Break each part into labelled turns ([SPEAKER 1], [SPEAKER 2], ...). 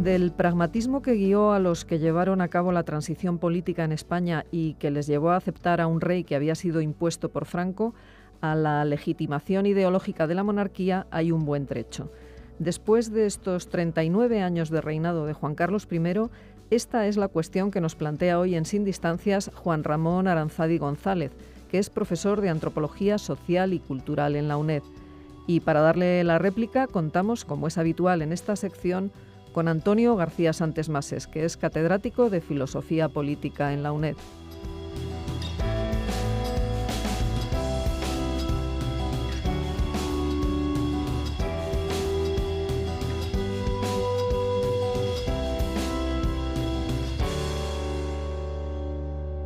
[SPEAKER 1] Del pragmatismo que guió a los que llevaron a cabo la transición política en España y que les llevó a aceptar a un rey que había sido impuesto por Franco, a la legitimación ideológica de la monarquía hay un buen trecho. Después de estos 39 años de reinado de Juan Carlos I, esta es la cuestión que nos plantea hoy en Sin Distancias Juan Ramón Aranzadi González, que es profesor de Antropología Social y Cultural en la UNED. Y para darle la réplica contamos, como es habitual en esta sección, con Antonio García Santes Mases, que es catedrático de Filosofía Política en la UNED.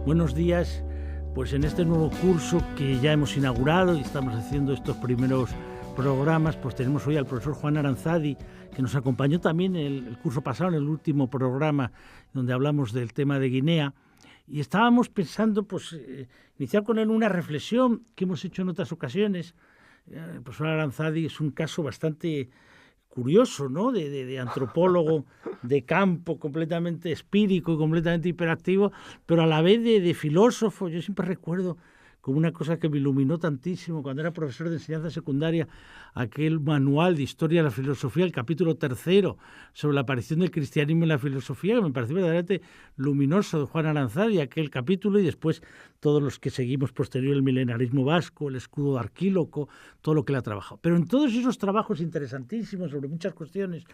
[SPEAKER 2] Buenos días. Pues en este nuevo curso que ya hemos inaugurado y estamos haciendo estos primeros programas, pues tenemos hoy al profesor Juan Aranzadi, que nos acompañó también el curso pasado, en el último programa donde hablamos del tema de Guinea, y estábamos pensando pues iniciar con él una reflexión que hemos hecho en otras ocasiones. El profesor Aranzadi es un caso bastante curioso, ¿no? De antropólogo de campo, completamente espírico y completamente hiperactivo, pero a la vez de filósofo. Yo siempre recuerdo como una cosa que me iluminó tantísimo cuando era profesor de enseñanza secundaria, aquel manual de historia de la filosofía, el capítulo 3 sobre la aparición del cristianismo en la filosofía, que me pareció verdaderamente luminoso, de Juan Aranzadi, aquel capítulo, y después todos los que seguimos posterior, el milenarismo vasco, el escudo de Arquíloco, todo lo que él ha trabajado. Pero en todos esos trabajos interesantísimos sobre muchas cuestiones,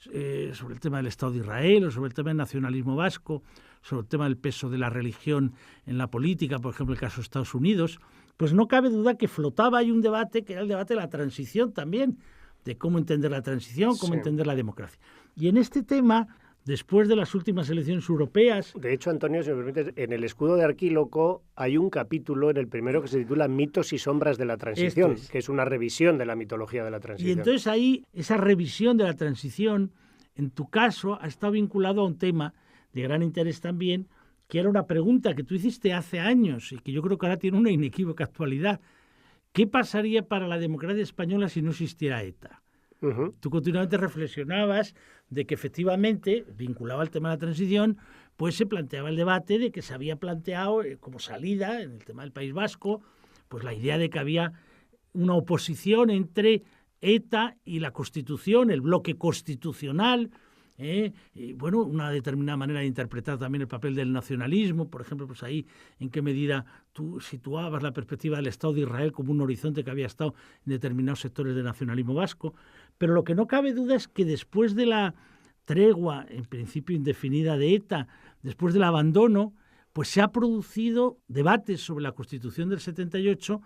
[SPEAKER 2] sobre el tema del Estado de Israel, o sobre el tema del nacionalismo vasco, sobre el tema del peso de la religión en la política, por ejemplo, el caso de Estados Unidos, pues no cabe duda que flotaba ahí un debate, que era el debate de la transición también, de cómo entender la transición, cómo entender la democracia. Y en este tema, después de las últimas elecciones europeas...
[SPEAKER 3] De hecho, Antonio, si me permites, en el escudo de Arquíloco hay un capítulo en el primero que se titula Mitos y sombras de la transición, que es una revisión de la mitología de la transición.
[SPEAKER 2] Y entonces ahí, esa revisión de la transición, en tu caso, ha estado vinculado a un tema de gran interés también, que era una pregunta que tú hiciste hace años y que yo creo que ahora tiene una inequívoca actualidad. ¿Qué pasaría para la democracia española si no existiera ETA? Tú continuamente reflexionabas de que efectivamente, vinculado al tema de la transición, pues se planteaba el debate de que se había planteado como salida en el tema del País Vasco, pues la idea de que había una oposición entre ETA y la Constitución, el bloque constitucional, y bueno, una determinada manera de interpretar también el papel del nacionalismo. Por ejemplo, pues ahí en qué medida tú situabas la perspectiva del Estado de Israel como un horizonte que había estado en determinados sectores del nacionalismo vasco. Pero lo que no cabe duda es que después de la tregua, en principio indefinida, de ETA, después del abandono, pues se ha producido debates sobre la Constitución del 78,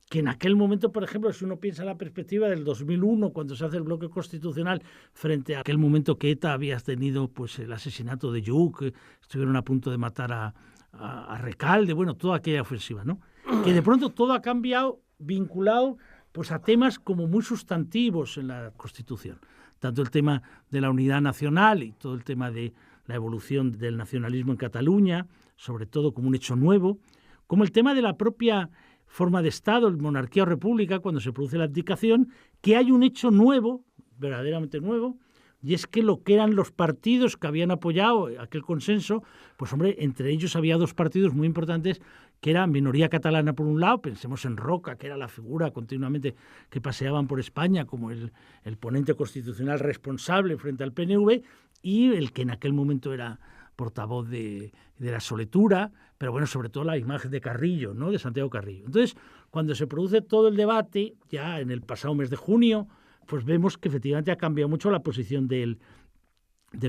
[SPEAKER 2] que en aquel momento, por ejemplo, si uno piensa en la perspectiva del 2001, cuando se hace el bloque constitucional, frente a aquel momento que ETA había tenido pues el asesinato de Lluc, que estuvieron a punto de matar a Recalde, bueno, toda aquella ofensiva, ¿no? Que de pronto todo ha cambiado, vinculado pues a temas como muy sustantivos en la Constitución. Tanto el tema de la unidad nacional y todo el tema de la evolución del nacionalismo en Cataluña, sobre todo como un hecho nuevo, como el tema de la propia forma de Estado, monarquía o república, cuando se produce la abdicación, que hay un hecho nuevo, verdaderamente nuevo, y es que lo que eran los partidos que habían apoyado aquel consenso, pues hombre, entre ellos había dos partidos muy importantes, que eran minoría catalana por un lado, pensemos en Roca, que era la figura continuamente que paseaban por España como el ponente constitucional responsable frente al PNV, y el que en aquel momento era portavoz de la Soletura, pero bueno, sobre todo la imagen de Carrillo, ¿no? De Santiago Carrillo. Entonces, cuando se produce todo el debate, ya en el pasado mes de junio, pues vemos que efectivamente ha cambiado mucho la posición del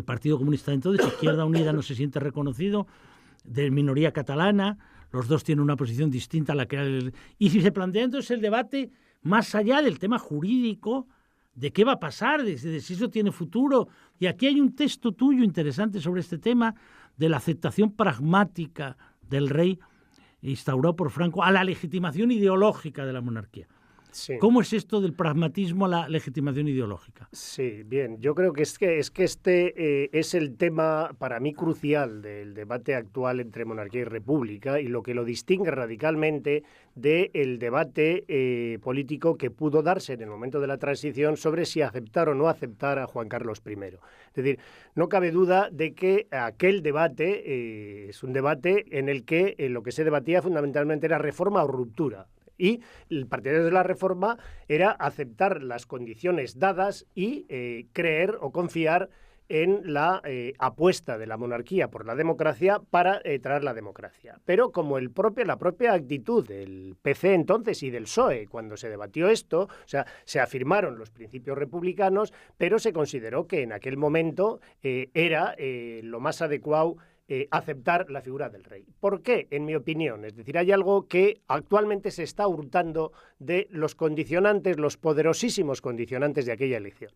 [SPEAKER 2] Partido Comunista. Entonces, Izquierda Unida no se siente reconocido, de minoría catalana, los dos tienen una posición distinta a la que era y si se plantea entonces el debate más allá del tema jurídico, de qué va a pasar, de si eso tiene futuro. Y aquí hay un texto tuyo interesante sobre este tema de la aceptación pragmática del rey instaurado por Franco a la legitimación ideológica de la monarquía.
[SPEAKER 3] Sí.
[SPEAKER 2] ¿Cómo es esto del pragmatismo a la legitimación ideológica?
[SPEAKER 3] Sí, bien. Yo creo que este es el tema para mí crucial del debate actual entre monarquía y república y lo que lo distingue radicalmente del debate político que pudo darse en el momento de la transición sobre si aceptar o no aceptar a Juan Carlos I. Es decir, no cabe duda de que aquel debate es un debate en el que lo que se debatía fundamentalmente era reforma o ruptura. Y el partidario de la reforma era aceptar las condiciones dadas y creer o confiar en la apuesta de la monarquía por la democracia para traer la democracia. Pero como la propia actitud del PC entonces y del PSOE cuando se debatió esto, o sea, se afirmaron los principios republicanos, pero se consideró que en aquel momento era lo más adecuado aceptar la figura del rey. ¿Por qué? En mi opinión. Es decir, hay algo que actualmente se está hurtando de los condicionantes, los poderosísimos condicionantes de aquella elección,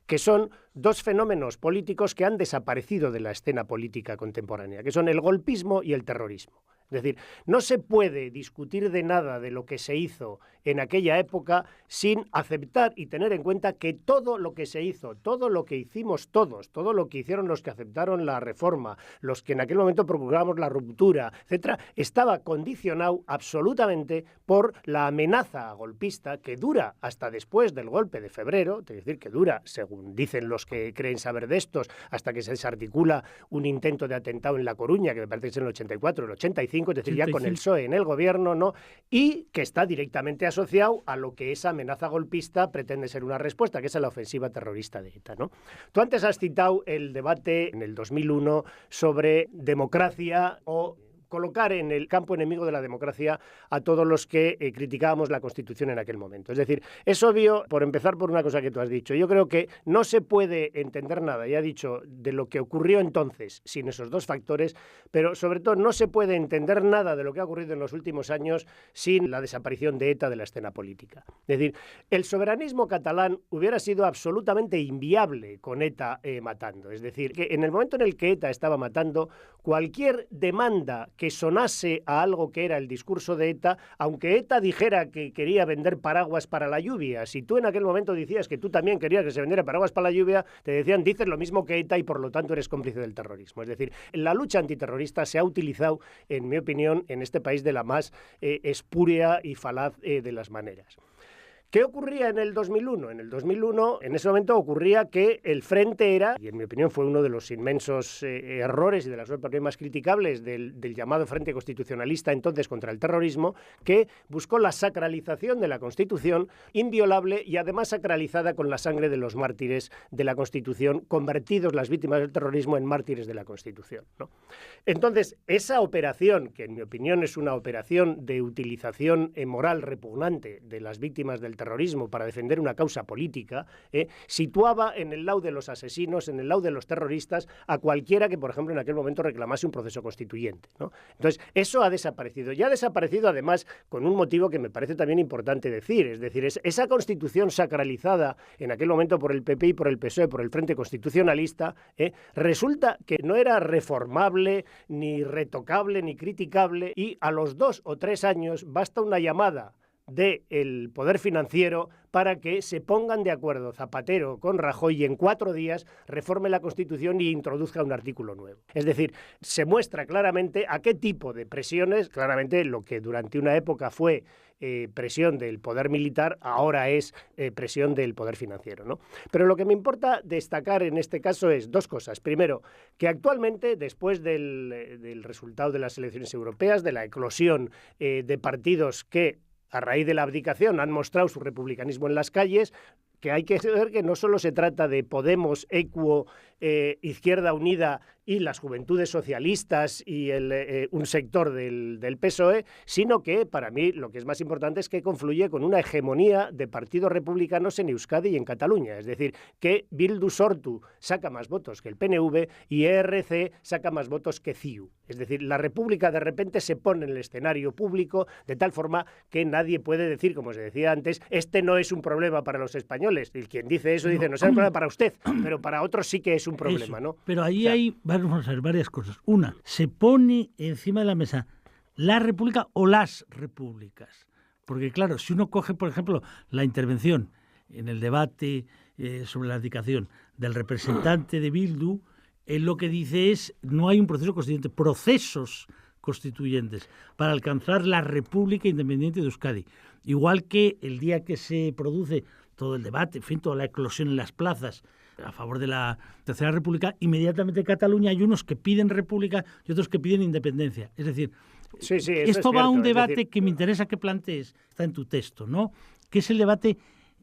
[SPEAKER 3] que son dos fenómenos políticos que han desaparecido de la escena política contemporánea, que son el golpismo y el terrorismo. Es decir, no se puede discutir de nada de lo que se hizo en aquella época sin aceptar y tener en cuenta que todo lo que se hizo, todo lo que hicimos todos, todo lo que hicieron los que aceptaron la reforma, los que en aquel momento procuramos la ruptura, etcétera, estaba condicionado absolutamente por la amenaza golpista que dura hasta después del golpe de febrero, es decir, que dura, según dicen los que creen saber de estos, hasta que se desarticula un intento de atentado en La Coruña, que me parece que es en el 84, el 85, es decir, 85. Ya con el PSOE en el gobierno, ¿no? Y que está directamente asociado a lo que esa amenaza golpista pretende ser una respuesta, que es la ofensiva terrorista de ETA, ¿no? Tú antes has citado el debate en el 2001 sobre democracia o colocar en el campo enemigo de la democracia a todos los que criticábamos la Constitución en aquel momento. Es decir, es obvio, por empezar por una cosa que tú has dicho, yo creo que no se puede entender nada, ya he dicho, de lo que ocurrió entonces sin esos dos factores, pero sobre todo no se puede entender nada de lo que ha ocurrido en los últimos años sin la desaparición de ETA de la escena política. Es decir, el soberanismo catalán hubiera sido absolutamente inviable con ETA matando. Es decir, que en el momento en el que ETA estaba matando, cualquier demanda que sonase a algo que era el discurso de ETA, aunque ETA dijera que quería vender paraguas para la lluvia, si tú en aquel momento decías que tú también querías que se vendiera paraguas para la lluvia, te decían, dices lo mismo que ETA y por lo tanto eres cómplice del terrorismo. Es decir, la lucha antiterrorista se ha utilizado, en mi opinión, en este país de la más espúrea y falaz de las maneras. ¿Qué ocurría en el 2001? En el 2001, en ese momento ocurría que el frente era, y en mi opinión fue uno de los inmensos errores y de las cosas más criticables del llamado Frente Constitucionalista entonces contra el terrorismo, que buscó la sacralización de la Constitución inviolable y además sacralizada con la sangre de los mártires de la Constitución, convertidos las víctimas del terrorismo en mártires de la Constitución, ¿no? Entonces, esa operación, que en mi opinión es una operación de utilización moral repugnante de las víctimas del terrorismo para defender una causa política, situaba en el lado de los asesinos, en el lado de los terroristas, a cualquiera que, por ejemplo, en aquel momento reclamase un proceso constituyente, ¿no? Entonces, eso ha desaparecido. Ya ha desaparecido, además, con un motivo que me parece también importante decir, es decir, esa Constitución sacralizada en aquel momento por el PP y por el PSOE, por el Frente Constitucionalista, resulta que no era reformable, ni retocable, ni criticable, y a los 2 o 3 años basta una llamada del poder financiero para que se pongan de acuerdo Zapatero con Rajoy y en 4 días reforme la Constitución y introduzca un artículo nuevo. Es decir, se muestra claramente a qué tipo de presiones, claramente lo que durante una época fue presión del poder militar, ahora es presión del poder financiero, ¿no? Pero lo que me importa destacar en este caso es 2 cosas. Primero, que actualmente, después del resultado de las elecciones europeas, de la eclosión de partidos que a raíz de la abdicación han mostrado su republicanismo en las calles, que hay que ver que no solo se trata de Podemos, Equo, Izquierda Unida y las juventudes socialistas y un sector del PSOE, sino que para mí lo que es más importante es que confluye con una hegemonía de partidos republicanos en Euskadi y en Cataluña. Es decir, que Bildu Sortu saca más votos que el PNV y ERC saca más votos que CiU. Es decir, la República de repente se pone en el escenario público de tal forma que nadie puede decir, como se decía antes, este no es un problema para los españoles. Y quien dice eso dice, no es un problema para usted, pero para otros sí que es un problema, ¿no?
[SPEAKER 2] Pero ahí vamos a ver varias cosas. Una, se pone encima de la mesa la república o las repúblicas. Porque claro, si uno coge, por ejemplo, la intervención en el debate sobre la abdicación del representante de Bildu, él lo que dice es, no hay un proceso constituyente, procesos constituyentes para alcanzar la República Independiente de Euskadi. Igual que el día que se produce todo el debate, en fin, toda la eclosión en las plazas a favor de la Tercera República, inmediatamente en Cataluña hay unos que piden república y otros que piden independencia. Es decir, esto va a un debate que me interesa que plantees, está en tu texto, ¿no? Que es el debate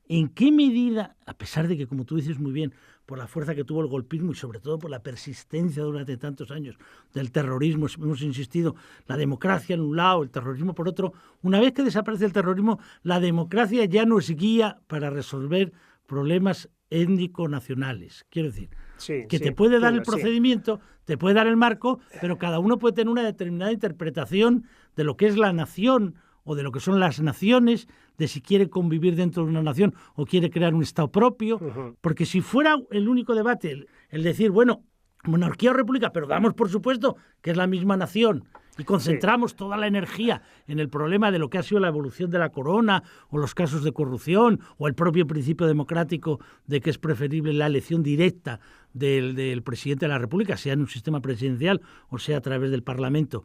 [SPEAKER 2] en qué medida, a pesar de que, como tú dices muy bien, por la fuerza que tuvo el golpismo y sobre todo por la persistencia durante tantos años del terrorismo, hemos insistido, la democracia en un lado, el terrorismo por otro, una vez que desaparece el terrorismo, la democracia ya no es guía para resolver problemas étnico-nacionales. Quiero decir, te puede dar el procedimiento, te puede dar el marco, pero cada uno puede tener una determinada interpretación de lo que es la nación o de lo que son las naciones, de si quiere convivir dentro de una nación o quiere crear un Estado propio, porque si fuera el único debate el decir, bueno, monarquía o república, pero damos por supuesto que es la misma nación y concentramos toda la energía en el problema de lo que ha sido la evolución de la corona o los casos de corrupción o el propio principio democrático de que es preferible la elección directa del presidente de la República, sea en un sistema presidencial o sea a través del Parlamento.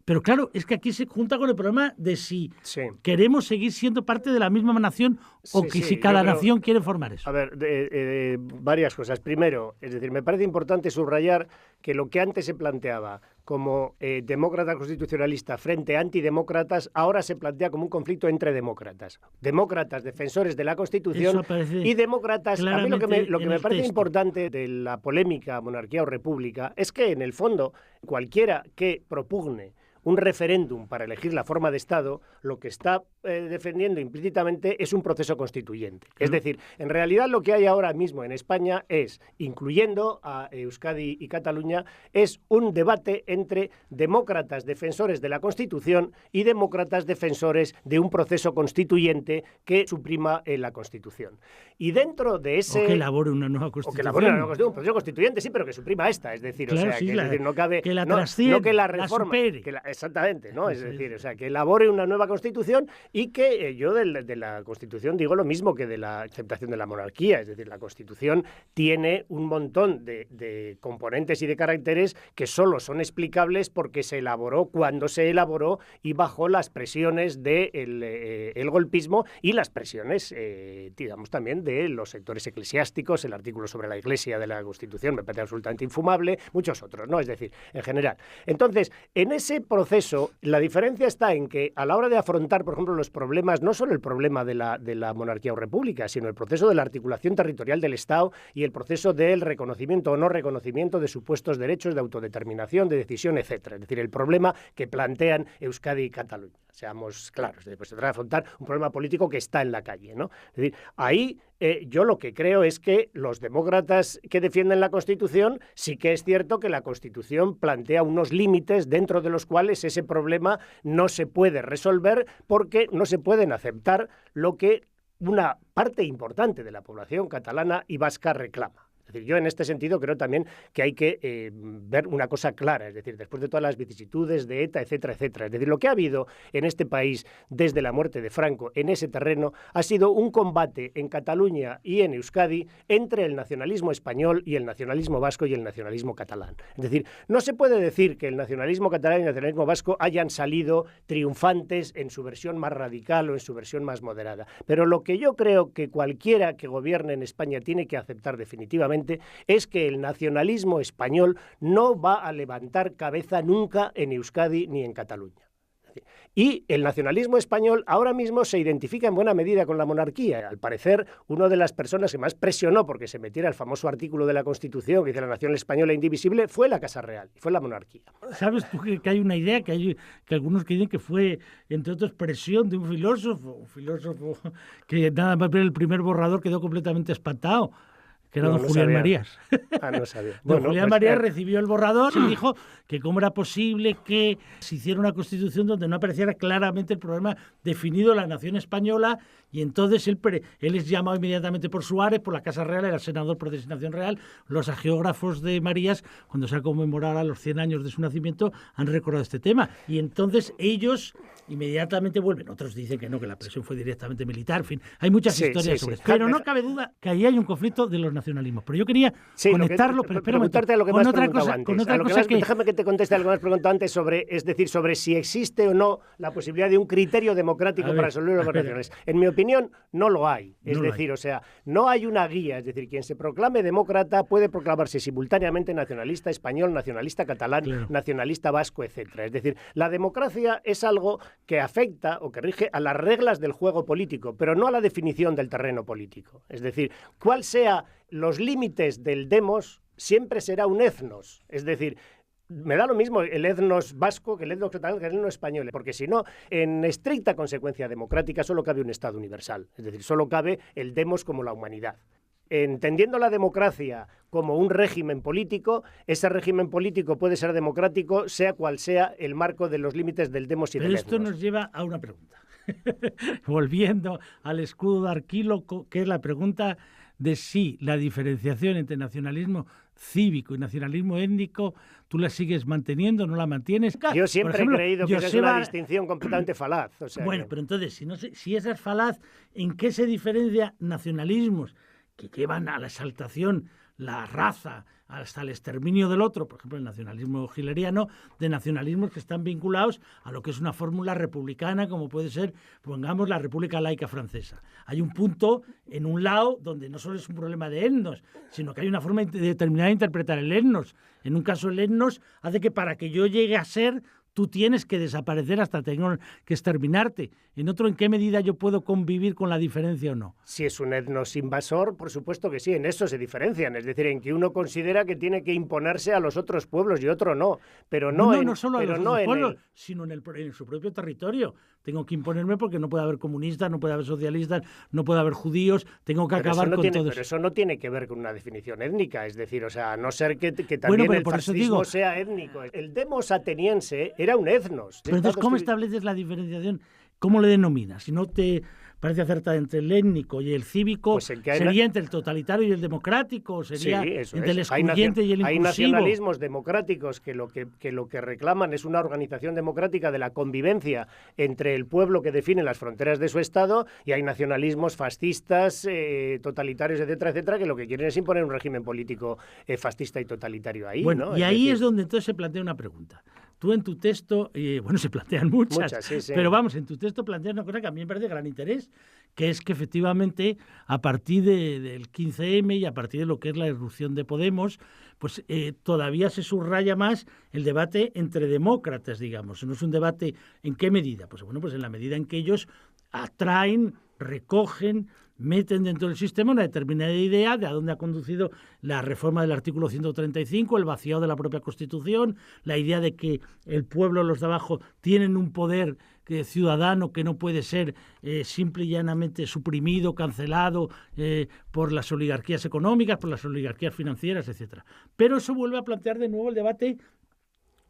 [SPEAKER 2] Pero claro, es que aquí se junta con el problema de si queremos seguir siendo parte de la misma nación o que si cada nación quiere formar eso.
[SPEAKER 3] A ver, varias cosas. Primero, es decir, me parece importante subrayar que lo que antes se planteaba como demócrata constitucionalista frente a antidemócratas, ahora se plantea como un conflicto entre demócratas. Demócratas defensores de la Constitución y demócratas... A mí lo que me parece importante de la polémica monarquía o república es que, en el fondo, cualquiera que propugne un referéndum para elegir la forma de Estado, lo que está defendiendo implícitamente es un proceso constituyente. Es decir, en realidad lo que hay ahora mismo en España es, incluyendo a Euskadi y Cataluña, es un debate entre demócratas defensores de la Constitución y demócratas defensores de un proceso constituyente que suprima la Constitución. Y dentro de ese...
[SPEAKER 2] O que elabore una nueva Constitución.
[SPEAKER 3] O que elabore una nueva Constitución, un proceso constituyente, sí, pero que suprima esta. Es decir,
[SPEAKER 2] claro,
[SPEAKER 3] no cabe...
[SPEAKER 2] Que la trascienda,
[SPEAKER 3] no que la reforma... Exactamente, ¿no? Es decir, o sea, que elabore una nueva Constitución y que yo de la Constitución digo lo mismo que de la aceptación de la monarquía. Es decir, la Constitución tiene un montón de componentes y de caracteres que solo son explicables porque se elaboró cuando se elaboró y bajo las presiones del golpismo y las presiones, digamos, también de los sectores eclesiásticos, el artículo sobre la Iglesia de la Constitución me parece absolutamente infumable, muchos otros, ¿no? Es decir, en general. Entonces, en ese proceso, la diferencia está en que a la hora de afrontar, por ejemplo, los problemas, no solo el problema de la monarquía o república, sino el proceso de la articulación territorial del Estado y el proceso del reconocimiento o no reconocimiento de supuestos derechos de autodeterminación, de decisión, etcétera. Es decir, el problema que plantean Euskadi y Cataluña. Seamos claros, pues se trata de afrontar un problema político que está en la calle, ¿no? Es decir, ahí yo lo que creo es que los demócratas que defienden la Constitución, sí que es cierto que la Constitución plantea unos límites dentro de los cuales ese problema no se puede resolver porque no se pueden aceptar lo que una parte importante de la población catalana y vasca reclama. Es decir, yo en este sentido creo también que hay que ver una cosa clara, es decir, después de todas las vicisitudes de ETA, etcétera, etcétera. Es decir, lo que ha habido en este país desde la muerte de Franco en ese terreno ha sido un combate en Cataluña y en Euskadi entre el nacionalismo español y el nacionalismo vasco y el nacionalismo catalán. Es decir, no se puede decir que el nacionalismo catalán y el nacionalismo vasco hayan salido triunfantes en su versión más radical o en su versión más moderada. Pero lo que yo creo que cualquiera que gobierne en España tiene que aceptar definitivamente es que el nacionalismo español no va a levantar cabeza nunca en Euskadi ni en Cataluña. Y el nacionalismo español ahora mismo se identifica en buena medida con la monarquía. Al parecer, una de las personas que más presionó porque se metiera el famoso artículo de la Constitución que dice la nación española indivisible fue la Casa Real, fue la monarquía.
[SPEAKER 2] ¿Sabes tú que hay una idea, que algunos que dicen que fue, entre otros, presión de un filósofo que nada más ver el primer borrador quedó completamente espantado? que era
[SPEAKER 3] No,
[SPEAKER 2] don
[SPEAKER 3] no
[SPEAKER 2] Julián
[SPEAKER 3] sabía.
[SPEAKER 2] Marías.
[SPEAKER 3] Ah, no sabía.
[SPEAKER 2] Don
[SPEAKER 3] Bueno,
[SPEAKER 2] Julián
[SPEAKER 3] pues,
[SPEAKER 2] Marías recibió el borrador y dijo que cómo era posible que se hiciera una constitución donde no apareciera claramente el problema definido de la nación española, y entonces él es llamado inmediatamente por Suárez, por la Casa Real, era senador por designación real. Los hagiógrafos de Marías, cuando se ha conmemorado los 100 años de su nacimiento, han recordado este tema. Y entonces ellos inmediatamente vuelven. Otros dicen que no, que la presión fue directamente militar. En fin, hay muchas historias sobre esto. Pero no cabe duda que ahí hay un conflicto de los nacionalismos. Pero yo quería conectarlo, pero espera un momento,
[SPEAKER 3] preguntarte a lo que me has preguntado antes.
[SPEAKER 2] con otra cosa que...
[SPEAKER 3] Déjame que te conteste a lo que me has preguntado antes sobre si existe o no la posibilidad de un criterio democrático para resolver los nacionales. En mi opinión, no lo hay. Es decir, o sea, no hay una guía. Es decir, quien se proclame demócrata puede proclamarse simultáneamente nacionalista español, nacionalista catalán, nacionalista vasco, etcétera. Es decir, la democracia es algo que afecta o que rige a las reglas del juego político, pero no a la definición del terreno político. Es decir, cuál sea los límites del demos, siempre será un etnos. Es decir, me da lo mismo el etnos vasco que el etnos catalán que el etnos español, porque si no, en estricta consecuencia democrática solo cabe un Estado universal. Es decir, solo cabe el demos como la humanidad. Entendiendo la democracia como un régimen político, ese régimen político puede ser democrático, sea cual sea el marco de los límites del demos y del etnos.
[SPEAKER 2] Pero esto nos lleva a una pregunta. Volviendo al escudo de Arquíloco, que es la pregunta de si la diferenciación entre nacionalismo cívico y nacionalismo étnico, ¿tú la sigues manteniendo, no la mantienes?
[SPEAKER 3] Yo siempre he creído que esa es una distinción completamente falaz. O sea,
[SPEAKER 2] bueno, pero entonces, si esa es falaz, ¿en qué se diferencia nacionalismos que llevan a la exaltación la raza, hasta el exterminio del otro, por ejemplo el nacionalismo hitleriano, de nacionalismos que están vinculados a lo que es una fórmula republicana, como puede ser, pongamos, la República Laica Francesa? Hay un punto en un lado donde no solo es un problema de etnos, sino que hay una forma determinada de interpretar el etnos. En un caso el etnos hace que para que yo llegue a ser, tú tienes que desaparecer hasta tener que exterminarte. En otro, ¿en qué medida yo puedo convivir con la diferencia o no?
[SPEAKER 3] Si es un etnos invasor, por supuesto que sí, en eso se diferencian. Es decir, en que uno considera que tiene que imponerse a los otros pueblos y otro no. Pero no
[SPEAKER 2] solo a los otros pueblos, sino en su propio territorio. Tengo que imponerme porque no puede haber comunistas, no puede haber socialistas, no puede haber judíos, tengo que acabar con todo eso.
[SPEAKER 3] Pero eso no tiene que ver con una definición étnica, es decir, o sea, a no ser que también el fascismo sea étnico. El demos ateniense era un etnos.
[SPEAKER 2] Pero entonces, ¿cómo estableces la diferenciación? ¿Cómo le denominas? Si no te parece acertada entre el étnico y el cívico, pues ¿sería entre el totalitario y el democrático? ¿Sería entre el excluyente y el inclusivo?
[SPEAKER 3] Hay nacionalismos democráticos que lo que reclaman es una organización democrática de la convivencia entre el pueblo que define las fronteras de su Estado, y hay nacionalismos fascistas, totalitarios, etcétera, etcétera, que lo que quieren es imponer un régimen político fascista y totalitario ahí.
[SPEAKER 2] Bueno,
[SPEAKER 3] ¿no?
[SPEAKER 2] Y ahí es donde entonces se plantea una pregunta. Tú en tu texto, se plantean muchas,
[SPEAKER 3] sí.
[SPEAKER 2] Pero vamos, en tu texto planteas una cosa que a mí me parece de gran interés, que es que efectivamente a partir del 15M y a partir de lo que es la irrupción de Podemos, pues todavía se subraya más el debate entre demócratas, digamos. No es un debate en qué medida, pues bueno, pues en la medida en que ellos atraen, recogen, meten dentro del sistema una determinada idea de a dónde ha conducido la reforma del artículo 135, el vaciado de la propia Constitución, la idea de que el pueblo, los de abajo, tienen un poder ciudadano que no puede ser simple y llanamente suprimido, cancelado por las oligarquías económicas, por las oligarquías financieras, etcétera. Pero eso vuelve a plantear de nuevo el debate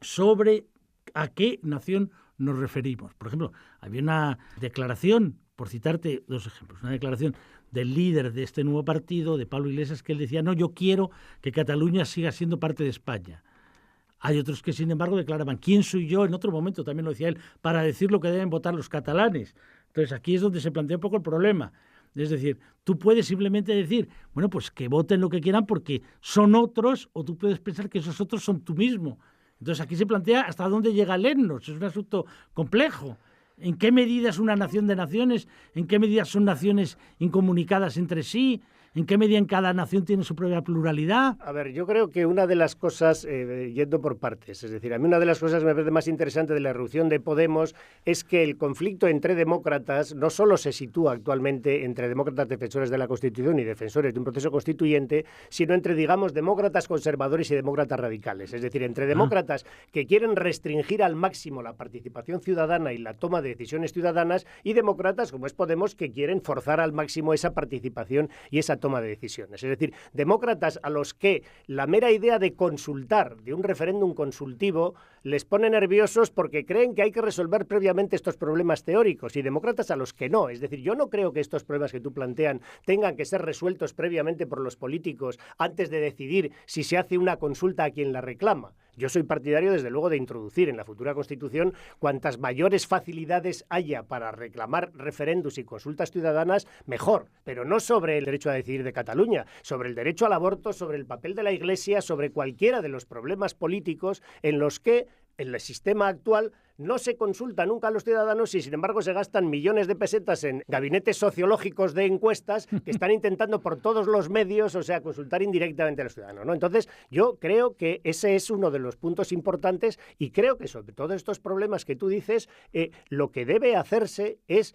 [SPEAKER 2] sobre a qué nación nos referimos. Por ejemplo, había una declaración, por citarte dos ejemplos, una declaración del líder de este nuevo partido, de Pablo Iglesias, que él decía: no, yo quiero que Cataluña siga siendo parte de España. Hay otros que, sin embargo, declaraban: ¿quién soy yo? En otro momento también lo decía él, para decir lo que deben votar los catalanes. Entonces aquí es donde se plantea un poco el problema. Es decir, tú puedes simplemente decir, bueno, pues que voten lo que quieran porque son otros, o tú puedes pensar que esos otros son tú mismo. Entonces aquí se plantea hasta dónde llega el etnos. Es un asunto complejo. ¿En qué medida es una nación de naciones? ¿En qué medida son naciones incomunicadas entre sí? ¿En qué medida en cada nación tiene su propia pluralidad?
[SPEAKER 3] A ver, yo creo que una de las cosas, yendo por partes, es decir, a mí una de las cosas que me parece más interesante de la irrupción de Podemos es que el conflicto entre demócratas no solo se sitúa actualmente entre demócratas defensores de la Constitución y defensores de un proceso constituyente, sino entre, digamos, demócratas conservadores y demócratas radicales. Es decir, entre demócratas que quieren restringir al máximo la participación ciudadana y la toma de decisiones ciudadanas, y demócratas, como es Podemos, que quieren forzar al máximo esa participación y esa toma de decisiones. Es decir, demócratas a los que la mera idea de consultar, de un referéndum consultivo, les pone nerviosos porque creen que hay que resolver previamente estos problemas teóricos, y demócratas a los que no. Es decir, yo no creo que estos problemas que tú plantean tengan que ser resueltos previamente por los políticos antes de decidir si se hace una consulta a quien la reclama. Yo soy partidario, desde luego, de introducir en la futura Constitución cuantas mayores facilidades haya para reclamar referéndums y consultas ciudadanas, mejor, pero no sobre el derecho a decidir de Cataluña, sobre el derecho al aborto, sobre el papel de la Iglesia, sobre cualquiera de los problemas políticos en los que en el sistema actual no se consulta nunca a los ciudadanos y, sin embargo, se gastan millones de pesetas en gabinetes sociológicos de encuestas que están intentando por todos los medios, o sea, consultar indirectamente a los ciudadanos, ¿no? Entonces, yo creo que ese es uno de los puntos importantes, y creo que sobre todos estos problemas que tú dices, lo que debe hacerse es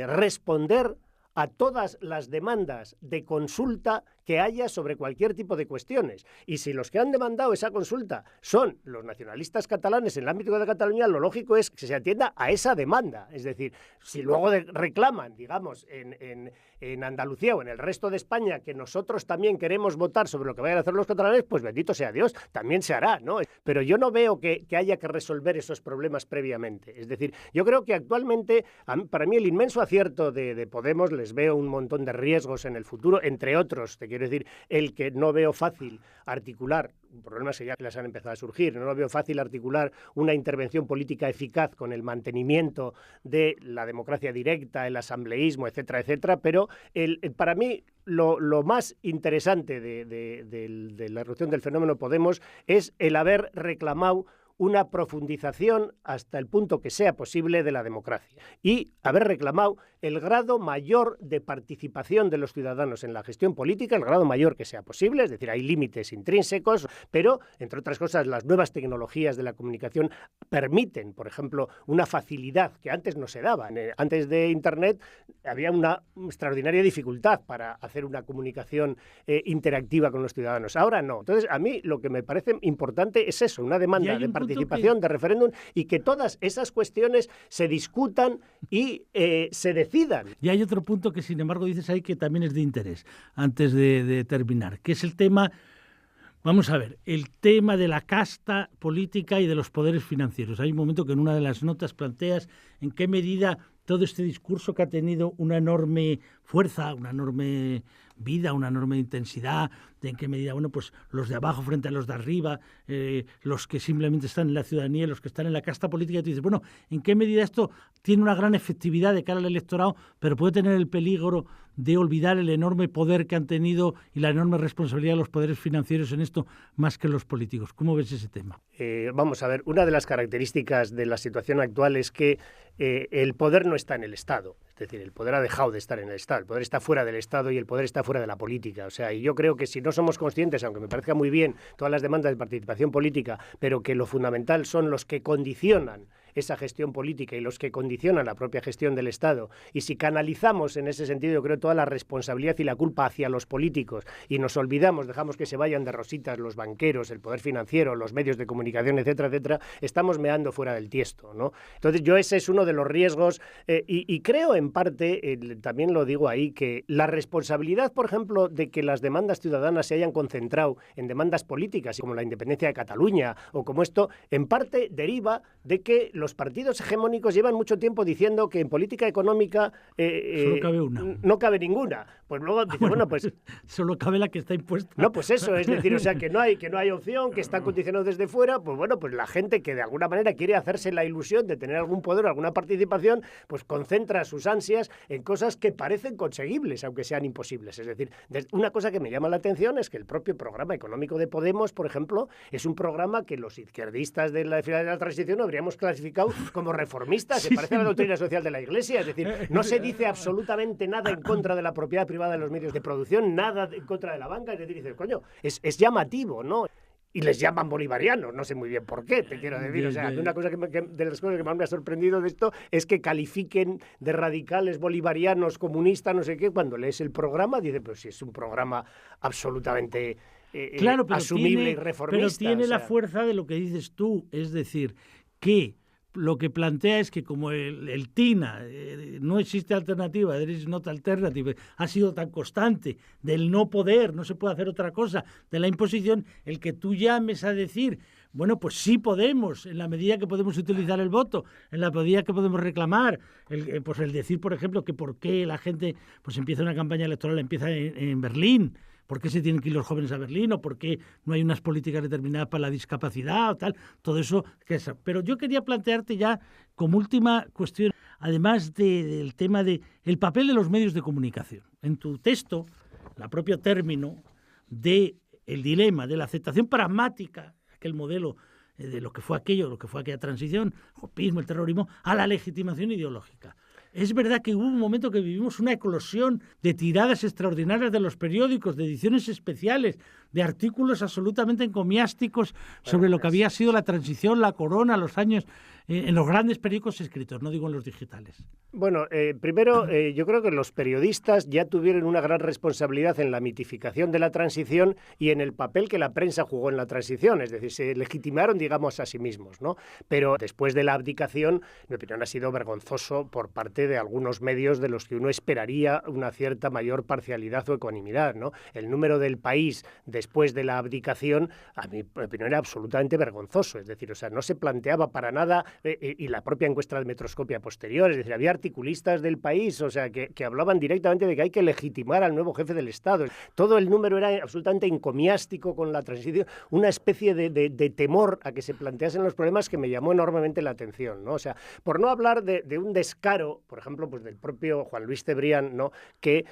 [SPEAKER 3] responder a todas las demandas de consulta que haya sobre cualquier tipo de cuestiones. Y si los que han demandado esa consulta son los nacionalistas catalanes en el ámbito de Cataluña, lo lógico es que se atienda a esa demanda. Es decir, si luego reclaman, digamos, en Andalucía o en el resto de España, que nosotros también queremos votar sobre lo que vayan a hacer los catalanes, pues bendito sea Dios, también se hará, ¿no? Pero yo no veo que haya que resolver esos problemas previamente. Es decir, yo creo que actualmente, para mí, el inmenso acierto de Podemos, les veo un montón de riesgos en el futuro, entre otros, te quiero decir, el que no veo fácil articular, problemas que ya les han empezado a surgir, no veo fácil articular una intervención política eficaz con el mantenimiento de la democracia directa, el asambleísmo, etcétera, etcétera, pero para mí lo más interesante de la erupción del fenómeno Podemos es el haber reclamado una profundización hasta el punto que sea posible de la democracia y haber reclamado el grado mayor de participación de los ciudadanos en la gestión política, el grado mayor que sea posible, es decir, hay límites intrínsecos, pero, entre otras cosas, las nuevas tecnologías de la comunicación permiten, por ejemplo, una facilidad que antes no se daba. Antes de Internet había una extraordinaria dificultad para hacer una comunicación interactiva con los ciudadanos. Ahora no. Entonces, a mí lo que me parece importante es eso, una demanda de participación, de referéndum, y que todas esas cuestiones se discutan y se decidan.
[SPEAKER 2] Y hay otro punto que, sin embargo, dices ahí que también es de interés, antes de terminar, que es el tema, vamos a ver, el tema de la casta política y de los poderes financieros. Hay un momento que en una de las notas planteas en qué medida todo este discurso que ha tenido una enorme fuerza, una enorme vida, una enorme intensidad, de en qué medida, bueno, pues los de abajo frente a los de arriba, los que simplemente están en la ciudadanía, los que están en la casta política, y tú dices, bueno, ¿en qué medida esto tiene una gran efectividad de cara al electorado, pero puede tener el peligro de olvidar el enorme poder que han tenido y la enorme responsabilidad de los poderes financieros en esto, más que los políticos? ¿Cómo ves ese tema?
[SPEAKER 3] Vamos a ver, una de las características de la situación actual es que el poder no está en el Estado. Es decir, el poder ha dejado de estar en el Estado, el poder está fuera del Estado y el poder está fuera de la política. O sea, y yo creo que si no somos conscientes, aunque me parezca muy bien todas las demandas de participación política, pero que lo fundamental son los que condicionan esa gestión política y los que condicionan la propia gestión del Estado, y si canalizamos en ese sentido, yo creo, toda la responsabilidad y la culpa hacia los políticos y nos olvidamos, dejamos que se vayan de rositas los banqueros, el poder financiero, los medios de comunicación, etcétera, etcétera, estamos meando fuera del tiesto, ¿no? Entonces yo ese es uno de los riesgos y creo en parte, también lo digo ahí, que la responsabilidad, por ejemplo, de que las demandas ciudadanas se hayan concentrado en demandas políticas, como la independencia de Cataluña o como esto, en parte deriva de que los partidos hegemónicos llevan mucho tiempo diciendo que en política económica
[SPEAKER 2] solo cabe una.
[SPEAKER 3] No cabe ninguna. Pues luego dice, bueno, pues
[SPEAKER 2] solo cabe la que está impuesta.
[SPEAKER 3] No, pues eso, es decir, o sea, que no hay opción, que está condicionado desde fuera, pues bueno, pues la gente que de alguna manera quiere hacerse la ilusión de tener algún poder o alguna participación, pues concentra sus ansias en cosas que parecen conseguibles, aunque sean imposibles. Es decir, una cosa que me llama la atención es que el propio programa económico de Podemos, por ejemplo, es un programa que los izquierdistas de la final de la transición habríamos clasificado como reformistas, se parece a la doctrina social de la Iglesia. Es decir, no se dice absolutamente nada en contra de la propiedad privada de los medios de producción, nada en contra de la banca. Es decir, dices, coño, es llamativo, ¿no? Y les llaman bolivarianos, no sé muy bien por qué, te quiero decir. O sea, una cosa de las cosas que más me ha sorprendido de esto es que califiquen de radicales bolivarianos, comunistas, no sé qué, cuando lees el programa, dice, pero si es un programa absolutamente
[SPEAKER 2] claro, pero
[SPEAKER 3] asumible
[SPEAKER 2] tiene,
[SPEAKER 3] y reformista.
[SPEAKER 2] Pero tiene la fuerza de lo que dices tú, es decir, que lo que plantea es que como el TINA, no existe alternativa, there is not alternative, ha sido tan constante del no poder, no se puede hacer otra cosa, de la imposición, el que tú llames a decir, bueno, pues sí podemos, en la medida que podemos utilizar el voto, en la medida que podemos reclamar, pues el decir, por ejemplo, que por qué la gente pues empieza una campaña electoral, empieza en Berlín, ¿por qué se tienen que ir los jóvenes a Berlín? ¿O por qué no hay unas políticas determinadas para la discapacidad o tal? Todo eso. Pero yo quería plantearte ya como última cuestión, además del tema del papel de los medios de comunicación. En tu texto, el propio término del dilema de la aceptación pragmática, aquel modelo de lo que fue aquello, lo que fue aquella transición, el golpismo, el terrorismo, a la legitimación ideológica. Es verdad que hubo un momento que vivimos una eclosión de tiradas extraordinarias de los periódicos, de ediciones especiales, de artículos absolutamente encomiásticos sobre lo que había sido la transición, la corona, los años, en los grandes periódicos escritos, no digo en los digitales.
[SPEAKER 3] Bueno, primero, yo creo que los periodistas ya tuvieron una gran responsabilidad en la mitificación de la transición y en el papel que la prensa jugó en la transición, es decir, se legitimaron, digamos, a sí mismos, ¿no? Pero después de la abdicación, mi opinión ha sido vergonzoso por parte de algunos medios de los que uno esperaría una cierta mayor parcialidad o ecuanimidad, ¿no? El número del País después de la abdicación, a mi opinión, era absolutamente vergonzoso, es decir, o sea, no se planteaba para nada, y la propia encuesta de Metroscopia posterior, es decir, había articulistas del País, o sea, que hablaban directamente de que hay que legitimar al nuevo jefe del Estado. Todo el número era absolutamente encomiástico con la transición, una especie de temor a que se planteasen los problemas que me llamó enormemente la atención, ¿no? O sea, por no hablar de un descaro, por ejemplo, pues del propio Juan Luis Cebrián, ¿no? Que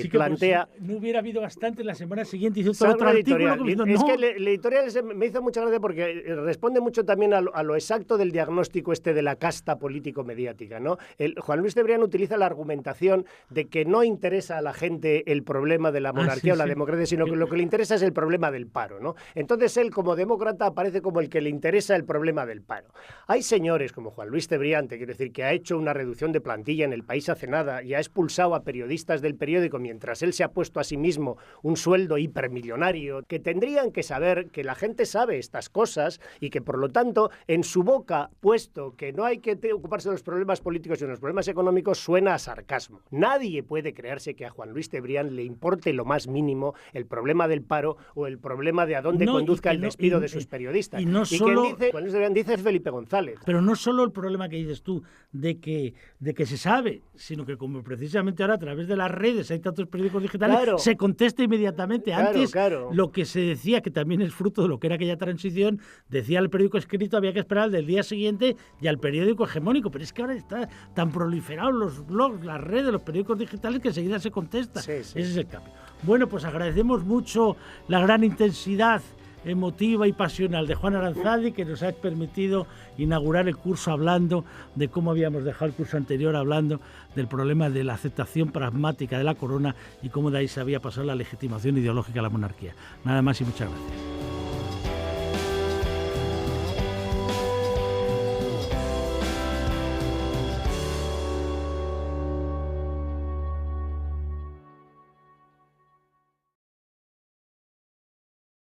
[SPEAKER 2] sí,
[SPEAKER 3] plantea...
[SPEAKER 2] Pues, no hubiera habido bastante la semana siguiente hizo todo otro artículo.
[SPEAKER 3] Es que el editorial me hizo mucha gracia porque responde mucho también a lo exacto del diagnóstico de la casta político-mediática, ¿no? Juan Luis Cebrián utiliza la argumentación de que no interesa a la gente el problema de la monarquía o la democracia, sino que lo que le interesa es el problema del paro, ¿no? Entonces él, como demócrata, aparece como el que le interesa el problema del paro. Hay señores como Juan Luis Cebrián, te quiero decir, que ha hecho una reducción de plantilla en El País hace nada y ha expulsado a periodistas del periódico mientras él se ha puesto a sí mismo un sueldo hipermillonario, que tendrían que saber que la gente sabe estas cosas y que, por lo tanto, en su boca, puesto que no hay que ocuparse de los problemas políticos y de los problemas económicos, suena a sarcasmo. Nadie puede creerse que a Juan Luis Cebrián le importe lo más mínimo el problema del paro o el problema de a dónde conduzca el despido de sus periodistas.
[SPEAKER 2] Y no solo...
[SPEAKER 3] quien dice, Juan Luis Cebrián dice Felipe González.
[SPEAKER 2] Pero no solo el problema que dices tú de que se sabe, sino que como precisamente ahora a través de las redes hay tantos periódicos digitales, se contesta inmediatamente. Antes lo que se decía, que también es fruto de lo que era aquella transición, decía el periódico escrito, había que esperar al del día siguiente y al periódico hegemónico. Pero es que ahora está tan proliferados los blogs, las redes, los periódicos digitales que enseguida se contesta. Sí. Ese es el cambio. Bueno, pues agradecemos mucho la gran intensidad emotiva y pasional de Juan Aranzadi, que nos ha permitido inaugurar el curso hablando de cómo habíamos dejado el curso anterior, hablando del problema de la aceptación pragmática de la corona y cómo de ahí se había pasado la legitimación ideológica de la monarquía. Nada más y muchas gracias.